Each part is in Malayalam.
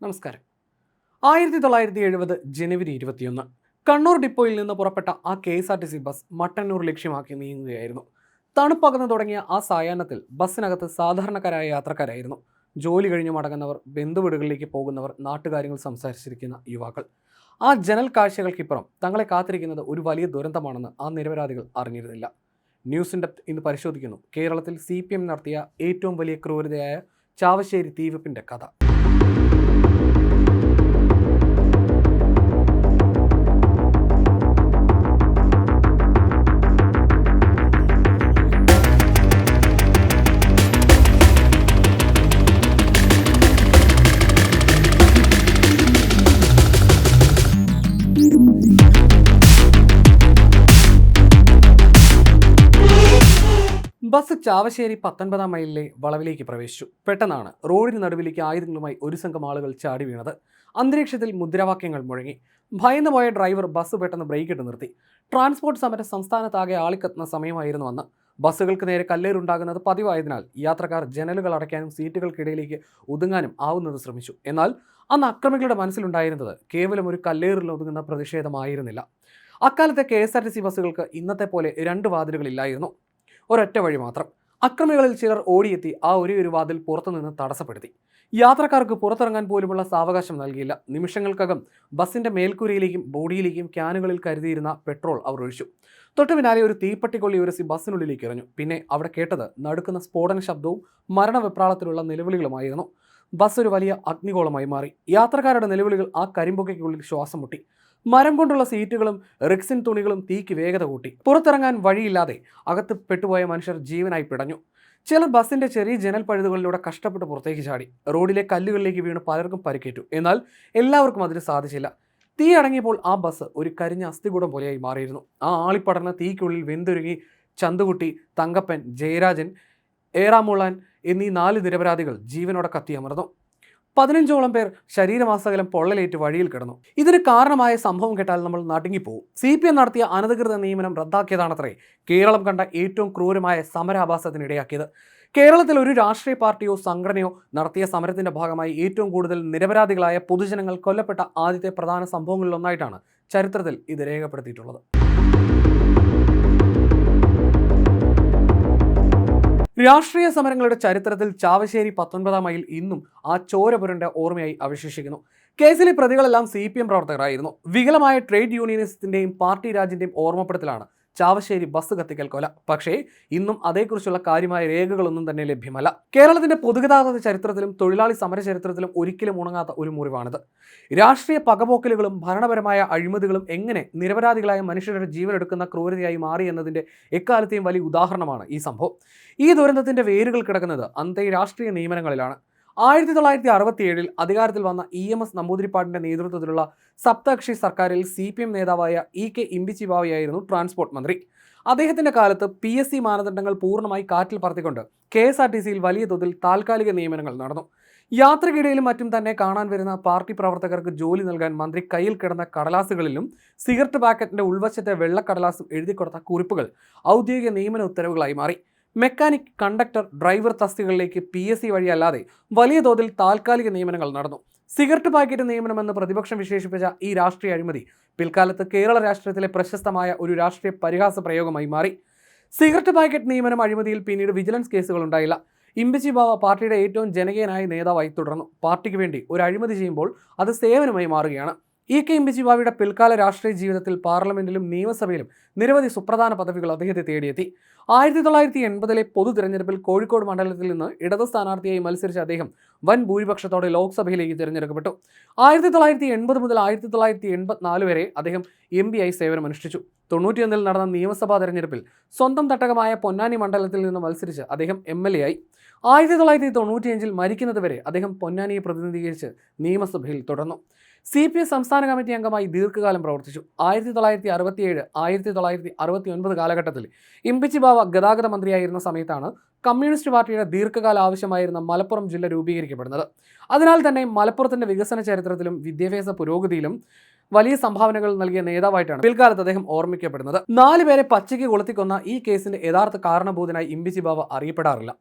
നമസ്കാരം. 1970 ജനുവരി 21 കണ്ണൂർ ഡിപ്പോയിൽ നിന്ന് പുറപ്പെട്ട ആ KSRTC ബസ് മട്ടന്നൂർ ലക്ഷ്യമാക്കി നീങ്ങുകയായിരുന്നു. തണുപ്പകന്നു തുടങ്ങിയ ആ സായാഹ്നത്തിൽ ബസ്സിനകത്ത് സാധാരണക്കാരായ യാത്രക്കാരായിരുന്നു. ജോലി കഴിഞ്ഞു മടങ്ങുന്നവർ, ബന്ധുവീടുകളിലേക്ക് പോകുന്നവർ, നാട്ടുകാര്യങ്ങൾ സംസാരിച്ചിരിക്കുന്ന യുവാക്കൾ. ആ ജനൽ കാഴ്ചകൾക്കിപ്പുറം തങ്ങളെ കാത്തിരിക്കുന്നത് ഒരു വലിയ ദുരന്തമാണെന്ന് ആ നിരപരാധികൾ അറിഞ്ഞിരുന്നില്ല. ന്യൂസ് ഇൻ ഡെപ്ത് ഇന്ന് പരിശോധിക്കുന്നു കേരളത്തിൽ CPM നടത്തിയ ഏറ്റവും വലിയ ക്രൂരതയായ ചാവശ്ശേരി തീവെപ്പിന്റെ കഥ. ബസ് ചാവശ്ശേരി 19 മൈലിലെ വളവിലേക്ക് പ്രവേശിച്ചു. പെട്ടെന്നാണ് റോഡിന് നടുവിലേക്ക് ആയുധങ്ങളുമായി ഒരു സംഘം ആളുകൾ ചാടി വീണത്. അന്തരീക്ഷത്തിൽ മുദ്രാവാക്യങ്ങൾ മുഴങ്ങി. ഭയന്നുപോയ ഡ്രൈവർ ബസ് പെട്ടെന്ന് ബ്രേക്കിട്ട് നിർത്തി. ട്രാൻസ്പോർട്ട് സമരം സംസ്ഥാനത്താകെ ആളിക്കത്തുന്ന സമയമായിരുന്നു അന്ന്. ബസ്സുകൾക്ക് നേരെ കല്ലേറുണ്ടാകുന്നത് പതിവായതിനാൽ യാത്രക്കാർ ജനലുകൾ അടയ്ക്കാനും സീറ്റുകൾക്കിടയിലേക്ക് ഒതുങ്ങാനും ആവുന്നത് ശ്രമിച്ചു. എന്നാൽ അന്ന് അക്രമികളുടെ മനസ്സിലുണ്ടായിരുന്നത് കേവലം ഒരു കല്ലേറിൽ ഒതുങ്ങുന്ന പ്രതിഷേധമായിരുന്നില്ല. അക്കാലത്തെ KSRTC ബസ്സുകൾക്ക് ഇന്നത്തെ പോലെ 2 വാതിലുകളില്ലായിരുന്നു. ഒരൊറ്റ വഴി മാത്രം. അക്രമികളിൽ ചിലർ ഓടിയെത്തി ആ ഒരു വാതിൽ പുറത്തുനിന്ന് തടസ്സപ്പെടുത്തി. യാത്രക്കാർക്ക് പുറത്തിറങ്ങാൻ പോലുമുള്ള സാവകാശം നൽകിയില്ല. നിമിഷങ്ങൾക്കകം ബസിന്റെ മേൽക്കൂരയിലേക്കും ബോഡിയിലേക്കും ക്യാനുകളിൽ കരുതിയിരുന്ന പെട്രോൾ അവർ ഒഴിച്ചു. തൊട്ടു പിന്നാലെ ഒരു തീപ്പട്ടിക്കൊള്ളി ഉരസി ബസ്സിനുള്ളിലേക്ക് എറിഞ്ഞു. പിന്നെ അവിടെ കേട്ടത് നടുക്കുന്ന സ്ഫോടന ശബ്ദവും മരണവെപ്രാളത്തിലുള്ള നിലവിളികളുമായിരുന്നു. ബസ് ഒരു വലിയ അഗ്നിഗോളമായി മാറി. യാത്രക്കാരുടെ നിലവിളികൾ ആ കരിമ്പുകയ്ക്കുള്ളിൽ ശ്വാസം മുട്ടി. മരം കൊണ്ടുള്ള സീറ്റുകളും റിക്സിൻ തുണികളും തീക്ക് വേഗത കൂട്ടി. പുറത്തിറങ്ങാൻ വഴിയില്ലാതെ അകത്ത് പെട്ടുപോയ മനുഷ്യർ ജീവനായി പിടഞ്ഞു. ചിലർ ബസിന്റെ ചെറിയ ജനൽ പഴുതുകളിലൂടെ കഷ്ടപ്പെട്ട് പുറത്തേക്ക് ചാടി. റോഡിലെ കല്ലുകളിലേക്ക് വീണ് പലർക്കും പരിക്കേറ്റു. എന്നാൽ എല്ലാവർക്കും അതിന് സാധിച്ചില്ല. തീ അടങ്ങിയപ്പോൾ ആ ബസ് ഒരു കരിഞ്ഞ അസ്ഥികൂടം പോലെയായി മാറിയിരുന്നു. ആ ആളിപ്പടർന്ന തീക്കുള്ളിൽ വെന്തുരുകി ചന്തുകുട്ടി, തങ്കപ്പൻ, ജയരാജൻ, ഏറാമുള്ളാൻ എന്നീ 4 നിരപരാധികൾ ജീവനോടെ കത്തിയമർന്നു. 15ഓളം പേർ ശരീരമാസകലം പൊള്ളലേറ്റ് വഴിയിൽ കിടന്നു. ഇതിന് കാരണമായ സംഭവം കേട്ടാൽ നമ്മൾ നടുങ്ങിപ്പോവും. CPM നടത്തിയ അനധികൃത നിയമനം റദ്ദാക്കിയതാണത്രേ കേരളം കണ്ട ഏറ്റവും ക്രൂരമായ സമരാഭാസത്തിനിടയാക്കിയത്. കേരളത്തിൽ ഒരു രാഷ്ട്രീയ പാർട്ടിയോ സംഘടനയോ നടത്തിയ സമരത്തിന്റെ ഭാഗമായി ഏറ്റവും കൂടുതൽ നിരപരാധികളായ പൊതുജനങ്ങൾ കൊല്ലപ്പെട്ട ആദ്യത്തെ പ്രധാന സംഭവങ്ങളിലൊന്നായിട്ടാണ് ചരിത്രത്തിൽ ഇത് രേഖപ്പെടുത്തിയിട്ടുള്ളത്. രാഷ്ട്രീയ സമരങ്ങളുടെ ചരിത്രത്തിൽ ചാവശ്ശേരി 19 മൈൽ ഇന്നും ആ ചോരപുരന്റെ ഓർമ്മയായി അവശേഷിക്കുന്നു. കേസിലെ പ്രതികളെല്ലാം CPM പ്രവർത്തകരായിരുന്നു. വികലമായ ട്രേഡ് യൂണിയനിസത്തിന്റെയും പാർട്ടി രാജിന്റെയും ഓർമ്മപ്പെടുത്തലാണ് ചാവശ്ശേരി ബസ് കത്തിക്കൽ കൊല. പക്ഷേ ഇന്നും അതേക്കുറിച്ചുള്ള കാര്യമായ രേഖകളൊന്നും തന്നെ ലഭ്യമല്ല. കേരളത്തിന്റെ പൊതുഗതാഗത ചരിത്രത്തിലും തൊഴിലാളി സമര ചരിത്രത്തിലും ഒരിക്കലും ഉണങ്ങാത്ത ഒരു മുറിവാണിത്. രാഷ്ട്രീയ പകപോക്കലുകളും ഭരണപരമായ അഴിമതികളും എങ്ങനെ നിരപരാധികളായ മനുഷ്യരുടെ ജീവനെടുക്കുന്ന ക്രൂരതയായി മാറി എന്നതിന്റെ എക്കാലത്തെയും വലിയ ഉദാഹരണമാണ് ഈ സംഭവം. ഈ ദുരന്തത്തിന്റെ വേരുകൾ കിടക്കുന്നത് അന്നത്തെ രാഷ്ട്രീയ നിയമനങ്ങളിലാണ്. 1967 അധികാരത്തിൽ വന്ന EMS നമ്പൂതിരിപ്പാടിന്റെ നേതൃത്വത്തിലുള്ള സപ്തകക്ഷി സർക്കാരിൽ CPM നേതാവായ EK ഇമ്പിച്ചിബാവയായിരുന്നു ട്രാൻസ്പോർട്ട് മന്ത്രി. അദ്ദേഹത്തിന്റെ കാലത്ത് PSC മാനദണ്ഡങ്ങൾ പൂർണ്ണമായി കാറ്റിൽ പറത്തിക്കൊണ്ട് KSRTCയിൽ വലിയ തോതിൽ താൽക്കാലിക നിയമനങ്ങൾ നടന്നു. യാത്രക്കിടയിലും മറ്റും തന്നെ കാണാൻ വരുന്ന പാർട്ടി പ്രവർത്തകർക്ക് ജോലി നൽകാൻ മന്ത്രി കയ്യിൽ കിടന്ന കടലാസുകളിലും സിഗരറ്റ് പാക്കറ്റിന്റെ ഉൾവശത്തെ വെള്ളക്കടലാസും എഴുതിക്കൊടുത്ത കുറിപ്പുകൾ ഔദ്യോഗിക നിയമന ഉത്തരവുകളായി മാറി. മെക്കാനിക്, കണ്ടക്ടർ, ഡ്രൈവർ തസ്തികകളിലേക്ക് PSC വഴിയല്ലാതെ വലിയ തോതിൽ താൽക്കാലിക നിയമനങ്ങൾ നടന്നു. സിഗരറ്റ് പാക്കറ്റ് നിയമനമെന്ന് പ്രതിപക്ഷം വിശേഷിപ്പിച്ച ഈ രാഷ്ട്രീയ അഴിമതി പിൽക്കാലത്ത് കേരള രാഷ്ട്രീയത്തിലെ പ്രശസ്തമായ ഒരു രാഷ്ട്രീയ പരിഹാസ പ്രയോഗമായി മാറി. സിഗരറ്റ് പാക്കറ്റ് നിയമനം അഴിമതിയിൽ പിന്നീട് വിജിലൻസ് കേസുകൾ ഉണ്ടായില്ല. ഇമ്പിച്ചിബാവ പാർട്ടിയുടെ ഏറ്റവും ജനകീയനായ നേതാവായി തുടർന്നു. പാർട്ടിക്ക് വേണ്ടി ഒരു അഴിമതി ചെയ്യുമ്പോൾ അത് സേവനമായി മാറുകയാണ്. EK ഇമ്പിച്ചിബാവയുടെ പിൽക്കാല രാഷ്ട്രീയ ജീവിതത്തിൽ പാർലമെന്റിലും നിയമസഭയിലും നിരവധി സുപ്രധാന പദവികൾ അദ്ദേഹത്തെ തേടിയെത്തി. 1980 പൊതു തിരഞ്ഞെടുപ്പിൽ കോഴിക്കോട് മണ്ഡലത്തിൽ നിന്ന് ഇടത് സ്ഥാനാർത്ഥിയായി മത്സരിച്ച അദ്ദേഹം വൻ ഭൂരിപക്ഷത്തോടെ ലോക്സഭയിലേക്ക് തിരഞ്ഞെടുക്കപ്പെട്ടു. 1980 മുതൽ 1984 വരെ അദ്ദേഹം MP ആയി സേവനമനുഷ്ഠിച്ചു. 91 നടന്ന നിയമസഭാ തെരഞ്ഞെടുപ്പിൽ സ്വന്തം തട്ടകമായ പൊന്നാനി മണ്ഡലത്തിൽ നിന്ന് മത്സരിച്ച് അദ്ദേഹം MLA ആയി. 1995 മരിക്കുന്നത് വരെ അദ്ദേഹം പൊന്നാനിയെ പ്രതിനിധീകരിച്ച് നിയമസഭയിൽ തുടർന്നു. CPM സംസ്ഥാന കമ്മിറ്റി അംഗമായി ദീർഘകാലം പ്രവർത്തിച്ചു. 1967, 1969 കാലഘട്ടത്തിൽ ഇമ്പിച്ചിബാവ ഗതാഗത മന്ത്രിയായിരുന്ന സമയത്താണ് കമ്മ്യൂണിസ്റ്റ് പാർട്ടിയുടെ ദീർഘകാല ആവശ്യമായിരുന്ന മലപ്പുറം ജില്ല രൂപീകരിക്കപ്പെടുന്നത്. അതിനാൽ തന്നെ മലപ്പുറത്തിൻ്റെ വികസന ചരിത്രത്തിലും വിദ്യാഭ്യാസ പുരോഗതിയിലും വലിയ സംഭാവനകൾ നൽകിയ നേതാവായിട്ടാണ് പിൽക്കാലത്ത് അദ്ദേഹം ഓർമ്മിക്കപ്പെടുന്നത്. 4 പേരെ പച്ചയ്ക്ക് കൊളുത്തിക്കൊന്ന ഈ കേസിന്റെ യഥാർത്ഥ കാരണഭൂതനായി ഇമ്പിച്ചി ബാവ അറിയപ്പെടാറില്ല.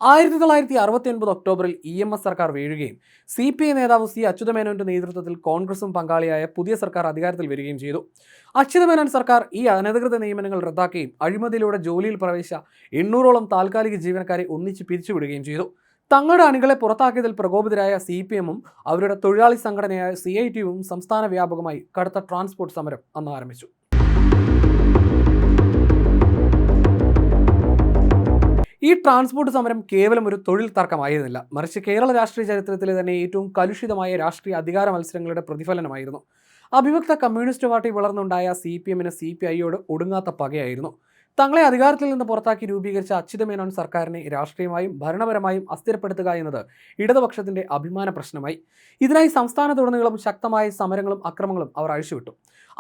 1969 ഒക്ടോബറിൽ EMS സർക്കാർ വീഴുകയും CPI നേതാവ് C. അച്യുതമേനോന്റെ നേതൃത്വത്തിൽ കോൺഗ്രസും പങ്കാളിയായ പുതിയ സർക്കാർ അധികാരത്തിൽ വരികയും ചെയ്തു. അച്യുതമേനോൻ സർക്കാർ ഈ അനധികൃത നിയമനങ്ങൾ റദ്ദാക്കുകയും അഴിമതിയിലൂടെ ജോലിയിൽ പ്രവേശിച്ച 800ഓളം താൽക്കാലിക ജീവനക്കാരെ ഒന്നിച്ച് പിരിച്ചുവിടുകയും ചെയ്തു. തങ്ങളുടെ അണികളെ പുറത്താക്കിയതിൽ പ്രകോപിതരായ CPM-ഉം അവരുടെ തൊഴിലാളി സംഘടനയായ CITU-വും സംസ്ഥാന വ്യാപകമായി കടുത്ത ട്രാൻസ്പോർട്ട് സമരം അന്ന് ആരംഭിച്ചു. ഈ ട്രാൻസ്പോർട്ട് സമരം കേവലം ഒരു തൊഴിൽ തർക്കമായിരുന്നില്ല, മറിച്ച് കേരള രാഷ്ട്രീയ ചരിത്രത്തിലെ തന്നെ ഏറ്റവും കലുഷിതമായ രാഷ്ട്രീയ അധികാര മത്സരങ്ങളുടെ പ്രതിഫലനമായിരുന്നു. അവിഭക്ത കമ്മ്യൂണിസ്റ്റ് പാർട്ടി വളർന്നുണ്ടായ CPM-ന് CPI-യോട് ഒടുങ്ങാത്ത പകയായിരുന്നു. തങ്ങളെ അധികാരത്തിൽ നിന്ന് പുറത്താക്കി രൂപീകരിച്ച അച്യുതമേനോൻ സർക്കാരിനെ രാഷ്ട്രീയമായും ഭരണപരമായും അസ്ഥിരപ്പെടുത്തുക എന്നത് ഇടതുപക്ഷത്തിന്റെ അഭിമാന പ്രശ്നമായി. ഇതിനായി സംസ്ഥാനത്തുടനീളം ശക്തമായ സമരങ്ങളും അക്രമങ്ങളും അവർ അഴിച്ചുവിട്ടു.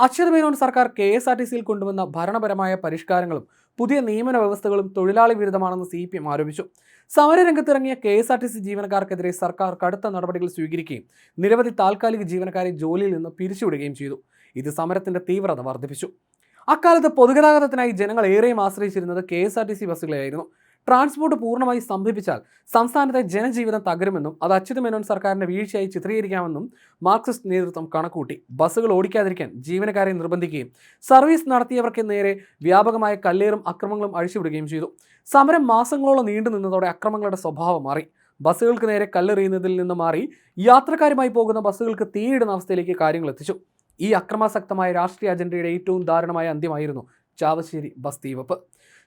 അച്യുതമേനോൻ സർക്കാർ KSRTC-യിൽ കൊണ്ടുവന്ന ഭരണപരമായ പരിഷ്കാരങ്ങളും പുതിയ നിയമന വ്യവസ്ഥകളും തൊഴിലാളി വിരുദ്ധമാണെന്ന് CPM ആരോപിച്ചു. സമരരംഗത്തിറങ്ങിയ KSRTC ജീവനക്കാർക്കെതിരെ സർക്കാർ കടുത്ത നടപടികൾ സ്വീകരിക്കുകയും നിരവധി താൽക്കാലിക ജീവനക്കാരെ ജോലിയിൽ നിന്ന് പിരിച്ചുവിടുകയും ചെയ്തു. ഇത് സമരത്തിന്റെ തീവ്രത വർദ്ധിപ്പിച്ചു. അക്കാലത്ത് പൊതുഗതാഗതത്തിനായി ജനങ്ങൾ ഏറെയും ആശ്രയിച്ചിരുന്നത് KSRTC ബസ്സുകളെയായിരുന്നു. ട്രാൻസ്പോർട്ട് പൂർണ്ണമായി സ്തംഭിപ്പിച്ചാൽ സംസ്ഥാനത്തെ ജനജീവിതം തകരുമെന്നും അത് അച്യുതമേനോൻ സർക്കാരിന്റെ വീഴ്ചയായി ചിത്രീകരിക്കാമെന്നും മാർക്സിസ്റ്റ് നേതൃത്വം കണക്കൂട്ടി. ബസ്സുകൾ ഓടിക്കാതിരിക്കാൻ ജീവനക്കാരെ നിർബന്ധിക്കുകയും സർവീസ് നടത്തിയവർക്ക് നേരെ വ്യാപകമായ കല്ലേറും അക്രമങ്ങളും അഴിച്ചുവിടുകയും ചെയ്തു. സമരം മാസങ്ങളോളം നീണ്ടു നിന്നതോടെ അക്രമങ്ങളുടെ സ്വഭാവം മാറി. ബസ്സുകൾക്ക് നേരെ കല്ലെറിയുന്നതിൽ നിന്ന് മാറി യാത്രക്കാരുമായി പോകുന്ന ബസ്സുകൾക്ക് തീയിടുന്ന അവസ്ഥയിലേക്ക് കാര്യങ്ങൾ എത്തിച്ചു. ഈ അക്രമാസക്തമായ രാഷ്ട്രീയ അജണ്ടയുടെ ഏറ്റവും ദാരുണമായ അന്ത്യമായിരുന്നു ചാവശ്ശേരി ബസ് തീവെപ്പ്.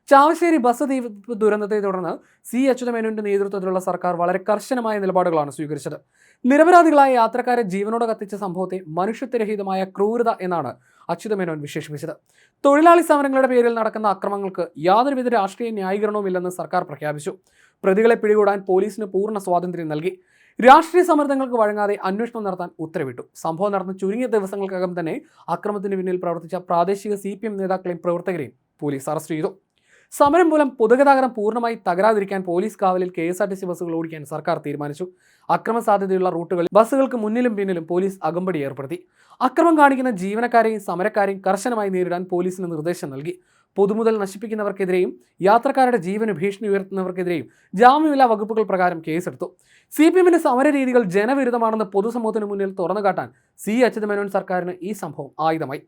ചാവശ്ശേരി ബസ് തീവെപ്പ് ദുരന്തത്തെ തുടർന്ന് C. അച്യുതമേനോന്റെ നേതൃത്വത്തിലുള്ള സർക്കാർ വളരെ കർശനമായ നിലപാടുകളാണ് സ്വീകരിച്ചത്. നിരപരാധികളായ യാത്രക്കാരെ ജീവനോടെ കത്തിച്ച സംഭവത്തെ മനുഷ്യത്വരഹിതമായ ക്രൂരത എന്നാണ് അച്യുതമേനോൻ വിശേഷിപ്പിച്ചത്. തൊഴിലാളി സമരങ്ങളുടെ പേരിൽ നടക്കുന്ന അക്രമങ്ങൾക്ക് യാതൊരുവിധ രാഷ്ട്രീയ ന്യായീകരണവുമില്ലെന്ന് സർക്കാർ പ്രഖ്യാപിച്ചു. പ്രതികളെ പിടികൂടാൻ പോലീസിന് പൂർണ്ണ സ്വാതന്ത്ര്യം നൽകി. രാഷ്ട്രീയ സമ്മർദ്ദങ്ങൾക്ക് വഴങ്ങാതെ അന്വേഷണം നടത്താൻ ഉത്തരവിട്ടു. സംഭവം നടന്ന ചുരുങ്ങിയ ദിവസങ്ങൾക്കകം തന്നെ അക്രമത്തിന് പിന്നിൽ പ്രവർത്തിച്ച പ്രാദേശിക CPM നേതാക്കളെയും പ്രവർത്തകരെയും പോലീസ് അറസ്റ്റ് ചെയ്തു. സമരം മൂലം പൊതുഗതാഗതം പൂർണ്ണമായി തകരാതിരിക്കാൻ പോലീസ് കാവലിൽ KSRTC ബസ്സുകൾ ഓടിക്കാൻ സർക്കാർ തീരുമാനിച്ചു. അക്രമ സാധ്യതയുള്ള റൂട്ടുകളിൽ ബസ്സുകൾക്ക് മുന്നിലും പിന്നിലും പോലീസ് അകമ്പടി ഏർപ്പെടുത്തി. അക്രമം കാണിക്കുന്ന ജീവനക്കാരെയും സമരക്കാരെയും കർശനമായി നേരിടാൻ പോലീസിന് നിർദ്ദേശം നൽകി. പൊതുമുതൽ നശിപ്പിക്കുന്നവർക്കെതിരെയും യാത്രക്കാരുടെ ജീവന് ഭീഷണി ഉയർത്തുന്നവർക്കെതിരെയും ജാമ്യമില്ലാ വകുപ്പുകൾ പ്രകാരം കേസെടുത്തു. CPM-ന്റെ സമരരീതികൾ ജനവിരുദ്ധമാണെന്ന് പൊതുസമൂഹത്തിന് മുന്നിൽ തുറന്നുകാട്ടാൻ C. അച്യുതമേനോൻ സർക്കാരിന് ഈ സംഭവം ആയുധമായി.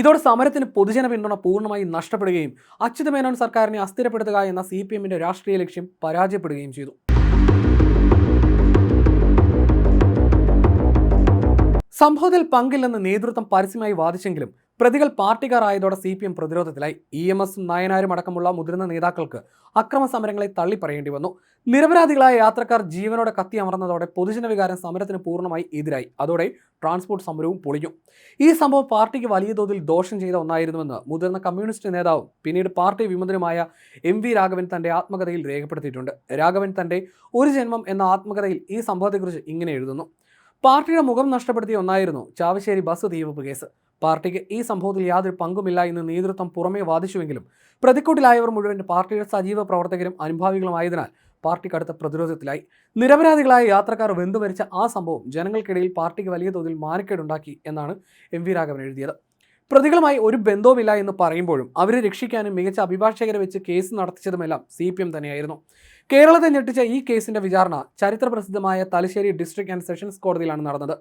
ഇതോടെ സമരത്തിന് പൊതുജന പിന്തുണ പൂർണ്ണമായി നഷ്ടപ്പെടുകയും അച്യുതമേനോൻ സർക്കാരിനെ അസ്ഥിരപ്പെടുത്തുക എന്ന CPM-ന്റെ രാഷ്ട്രീയ ലക്ഷ്യം പരാജയപ്പെടുകയും ചെയ്തു. സംഭവത്തിൽ പങ്കില്ലെന്ന് നേതൃത്വം പരസ്യമായി വാദിച്ചെങ്കിലും പ്രതികൾ പാർട്ടിക്കാരായതോടെ CPM പ്രതിരോധത്തിലായി. EMS-ഉം നായനാരും അടക്കമുള്ള മുതിർന്ന നേതാക്കൾക്ക് അക്രമ സമരങ്ങളെ തള്ളിപ്പറയേണ്ടി വന്നു. നിരപരാധികളായ യാത്രക്കാർ ജീവനോടെ കത്തിയമർന്നതോടെ പൊതുജനവികാരം സമരത്തിന് പൂർണ്ണമായി എതിരായി. അതോടെ ട്രാൻസ്പോർട്ട് സമരവും പൊളിഞ്ഞു. ഈ സംഭവം പാർട്ടിക്ക് വലിയ തോതിൽ ദോഷം ചെയ്ത ഒന്നായിരുന്നുവെന്ന് മുതിർന്ന കമ്മ്യൂണിസ്റ്റ് നേതാവും പിന്നീട് പാർട്ടി വിമതനുമായ MV രാഘവൻ തന്റെ ആത്മകഥയിൽ രേഖപ്പെടുത്തിയിട്ടുണ്ട്. രാഘവൻ തന്റെ ഒരു ജന്മം എന്ന ആത്മകഥയിൽ ഈ സംഭവത്തെക്കുറിച്ച് ഇങ്ങനെ എഴുതുന്നു: പാർട്ടിയുടെ മുഖം നഷ്ടപ്പെടുത്തിയ ഒന്നായിരുന്നു ചാവശ്ശേരി ബസ് തീവെപ്പ് കേസ്. പാർട്ടിക്ക് ഈ സംഭവത്തിൽ യാതൊരു പങ്കുമില്ല എന്ന് നേതൃത്വം പുറമേ വാദിച്ചുവെങ്കിലും പ്രതിക്കൂട്ടിലായവർ മുഴുവൻ പാർട്ടിയുടെ സജീവ പ്രവർത്തകരും അനുഭാവികളുമായതിനാൽ പാർട്ടി കടുത്ത പ്രതിരോധത്തിലായി. നിരപരാധികളായ യാത്രക്കാർ വെന്തുമരിച്ച ആ സംഭവം ജനങ്ങൾക്കിടയിൽ പാർട്ടിക്ക് വലിയ തോതിൽ മാനക്കേടുണ്ടാക്കി എന്നാണ് MV രാഘവൻ എഴുതിയത്. പ്രതികളുമായി ഒരു ബന്ധവുമില്ല എന്ന് പറയുമ്പോഴും അവരെ രക്ഷിക്കാനും മികച്ച അഭിഭാഷകരെ വെച്ച് കേസ് നടത്തിച്ചതുമെല്ലാം CPM തന്നെയായിരുന്നു. കേരളത്തെ ഞെട്ടിച്ച ഈ കേസിന്റെ വിചാരണ ചരിത്രപ്രസിദ്ധമായ തലശ്ശേരി ഡിസ്ട്രിക്ട് ആൻഡ് സെഷൻസ് കോടതിയിലാണ് നടന്നത്.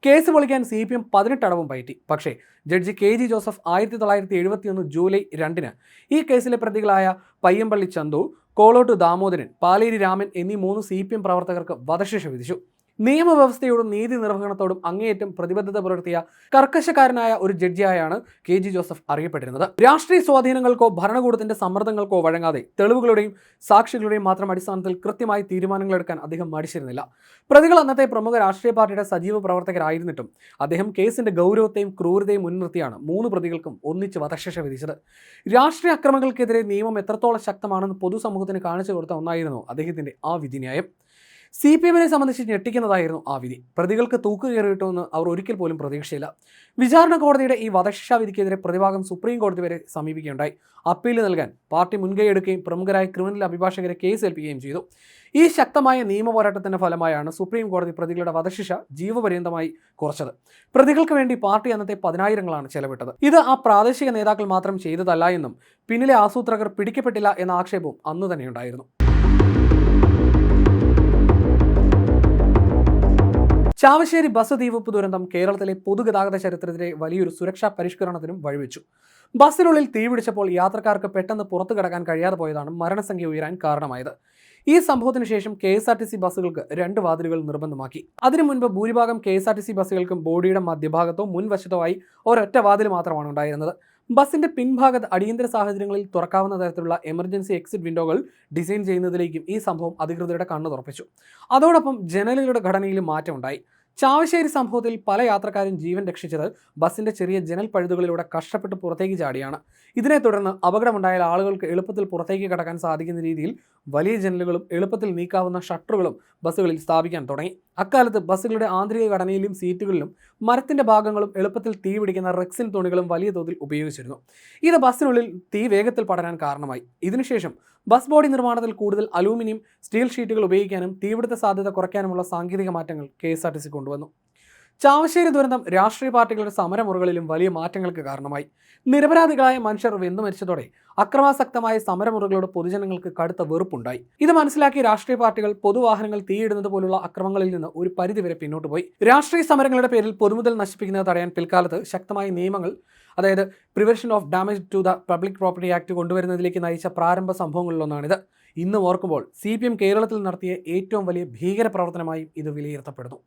കേസ് പൊളിക്കാൻ CPM 18 അടവും പയറ്റി. പക്ഷേ ജഡ്ജി KG ജോസഫ് 1971 ജൂലൈ 2-ന് ഈ കേസിലെ പ്രതികളായ പയ്യമ്പള്ളി ചന്തു, കോളോട്ട് ദാമോദരൻ, പാലേരി രാമൻ എന്നീ 3 CPM പ്രവർത്തകർക്ക് വധശിക്ഷ വിധിച്ചു. നിയമവ്യവസ്ഥയോടും നീതി നിർവഹണത്തോടും അങ്ങേയറ്റം പ്രതിബദ്ധത പുലർത്തിയ കർക്കശക്കാരനായ ഒരു ജഡ്ജിയായാണ് KG ജോസഫ് അറിയപ്പെട്ടിരുന്നത്. രാഷ്ട്രീയ സ്വാധീനങ്ങൾക്കോ ഭരണകൂടത്തിന്റെ സമ്മർദ്ദങ്ങൾക്കോ വഴങ്ങാതെ തെളിവുകളുടെയും സാക്ഷികളുടെയും മാത്രം അടിസ്ഥാനത്തിൽ കൃത്യമായി തീരുമാനങ്ങൾ എടുക്കാൻ അദ്ദേഹം മടിച്ചിരുന്നില്ല. പ്രതികൾ അന്നത്തെ പ്രമുഖ രാഷ്ട്രീയ പാർട്ടിയുടെ സജീവ പ്രവർത്തകരായിരുന്നിട്ടും അദ്ദേഹം കേസിന്റെ ഗൗരവത്തെയും ക്രൂരതയും മുൻനിർത്തിയാണ് 3 പ്രതികൾക്കും ഒന്നിച്ച് വധശിക്ഷ വിധിച്ചത്. രാഷ്ട്രീയ അക്രമങ്ങൾക്കെതിരെ നിയമം എത്രത്തോളം ശക്തമാണെന്ന് പൊതുസമൂഹത്തിന് കാണിച്ചു കൊടുത്ത ഒന്നായിരുന്നു അദ്ദേഹത്തിന്റെ ആ വിധിന്യായം. CPM-നെ സംബന്ധിച്ച് ഞെട്ടിക്കുന്നതായിരുന്നു ആ വിധി. പ്രതികൾക്ക് തൂക്ക് കയറിയിട്ടുമെന്ന് അവർ ഒരിക്കൽ പോലും പ്രതീക്ഷയില്ല. വിചാരണ കോടതിയുടെ ഈ വധശിക്ഷാ വിധിക്കെതിരെ പ്രതിഭാഗം സുപ്രീം കോടതി വരെ സമീപിക്കുകയുണ്ടായി. അപ്പീൽ നൽകാൻ പാർട്ടി മുൻകൈയെടുക്കുകയും പ്രമുഖരായ ക്രിമിനൽ അഭിഭാഷകരെ കേസ് ഏൽപ്പിക്കുകയും ചെയ്തു. ഈ ശക്തമായ നിയമ പോരാട്ടത്തിന്റെ ഫലമായാണ് സുപ്രീം കോടതി പ്രതികളുടെ വധശിക്ഷ ജീവപര്യന്തമായി കുറച്ചത്. പ്രതികൾക്ക് വേണ്ടി പാർട്ടി അന്നത്തെ 10,000-ങ്ങളാണ് ചെലവിട്ടത്. ഇത് ആ പ്രാദേശിക നേതാക്കൾ മാത്രം ചെയ്തതല്ല എന്നും പിന്നിലെ ആസൂത്രകർ പിടിക്കപ്പെട്ടില്ല എന്ന ആക്ഷേപവും അന്നു തന്നെയുണ്ടായിരുന്നു. ചാവശ്ശേരി ബസ് തീവെപ്പ് ദുരന്തം കേരളത്തിലെ പൊതുഗതാഗത ചരിത്രത്തിലെ വലിയൊരു സുരക്ഷാ പരിഷ്കരണത്തിനും വഴിവെച്ചു. ബസ്സിനുള്ളിൽ തീപിടിച്ചപ്പോൾ യാത്രക്കാർക്ക് പെട്ടെന്ന് പുറത്തു കടക്കാൻ കഴിയാതെ പോയതാണ് മരണസംഖ്യ ഉയരാൻ കാരണമായത്. ഈ സംഭവത്തിന് ശേഷം KSRTC ബസ്സുകൾക്ക് 2 വാതിലുകൾ നിർബന്ധമാക്കി. അതിനു മുൻപ് ഭൂരിഭാഗം KSRTC ബസ്സുകൾക്കും ബോഡിയുടെ മധ്യഭാഗത്തോ മുൻവശത്തോ ആയി ഒരൊറ്റ വാതിൽ മാത്രമാണ് ഉണ്ടായിരുന്നത്. ബസ്സിന്റെ പിൻഭാഗത്ത് അടിയന്തര സാഹചര്യങ്ങളിൽ തുറക്കാവുന്ന തരത്തിലുള്ള എമർജൻസി എക്സിറ്റ് വിൻഡോകൾ ഡിസൈൻ ചെയ്യുന്നതിലേക്കും ഈ സംഭവം അധികൃതരുടെ കണ്ണു തുറപ്പിച്ചു. അതോടൊപ്പം ജനലുകളുടെ ഘടനയിലും മാറ്റമുണ്ടായി. ചാവശ്ശേരി സംഭവത്തിൽ പല യാത്രക്കാരും ജീവൻ രക്ഷിച്ചത് ബസ്സിന്റെ ചെറിയ ജനൽ പഴുതുകളിലൂടെ കഷ്ടപ്പെട്ട് പുറത്തേക്ക് ചാടിയാണ്. ഇതിനെ തുടർന്ന് അപകടമുണ്ടായാൽ ആളുകൾക്ക് എളുപ്പത്തിൽ പുറത്തേക്ക് കടക്കാൻ സാധിക്കുന്ന രീതിയിൽ വലിയ ജനലുകളും എളുപ്പത്തിൽ നീക്കാവുന്ന ഷട്ടറുകളും ബസ്സുകളിൽ സ്ഥാപിക്കാൻ തുടങ്ങി. അക്കാലത്ത് ബസ്സുകളുടെ ആന്തരിക ഘടനയിലും സീറ്റുകളിലും മരത്തിന്റെ ഭാഗങ്ങളും എളുപ്പത്തിൽ തീ പിടിക്കുന്ന റെക്സിൻ തുണികളും വലിയ തോതിൽ ഉപയോഗിച്ചിരുന്നു. ഇത് ബസ്സിനുള്ളിൽ തീ വേഗത്തിൽ പടരാൻ കാരണമായി. ഇതിനുശേഷം ബസ് ബോഡി നിർമ്മാണത്തിൽ കൂടുതൽ അലൂമിനിയം, സ്റ്റീൽ ഷീറ്റുകൾ ഉപയോഗിക്കാനും തീപിടുത്ത സാധ്യത കുറയ്ക്കാനുമുള്ള സാങ്കേതിക മാറ്റങ്ങൾ KSRTC കൊണ്ടുവന്നു. ചാവശ്ശേരി ദുരന്തം രാഷ്ട്രീയ പാർട്ടികളുടെ സമരമുറകളിലും വലിയ മാറ്റങ്ങൾക്ക് കാരണമായി. നിരപരാധികളായ മനുഷ്യർ വെന്തുമരിച്ചതോടെ അക്രമാസക്തമായ സമരമുറകളോട് പൊതുജനങ്ങൾക്ക് കടുത്ത വെറുപ്പുണ്ടായി. ഇത് മനസ്സിലാക്കി രാഷ്ട്രീയ പാർട്ടികൾ പൊതുവാഹനങ്ങൾ തീയിടുന്നത് പോലുള്ള അക്രമങ്ങളിൽ നിന്ന് ഒരു പരിധിവരെ പിന്നോട്ട് പോയി. രാഷ്ട്രീയ സമരങ്ങളുടെ പേരിൽ പൊതുമുതൽ നശിപ്പിക്കുന്നത് തടയാൻ പിൽക്കാലത്ത് ശക്തമായ നിയമങ്ങൾ, അതായത് prevention of damage to the public property act കൊണ്ടുവരുന്നതിലേക്ക് നയിച്ച പ്രാരംഭ സംഭവങ്ങളിലൊന്നാണിത്. ഇന്ന് ഓർക്കുമ്പോൾ CPM കേരളത്തിൽ നടത്തിയ ഏറ്റവും വലിയ ഭീകര പ്രവർത്തനമായും ഇത് വിലയിരുത്തപ്പെടുന്നു.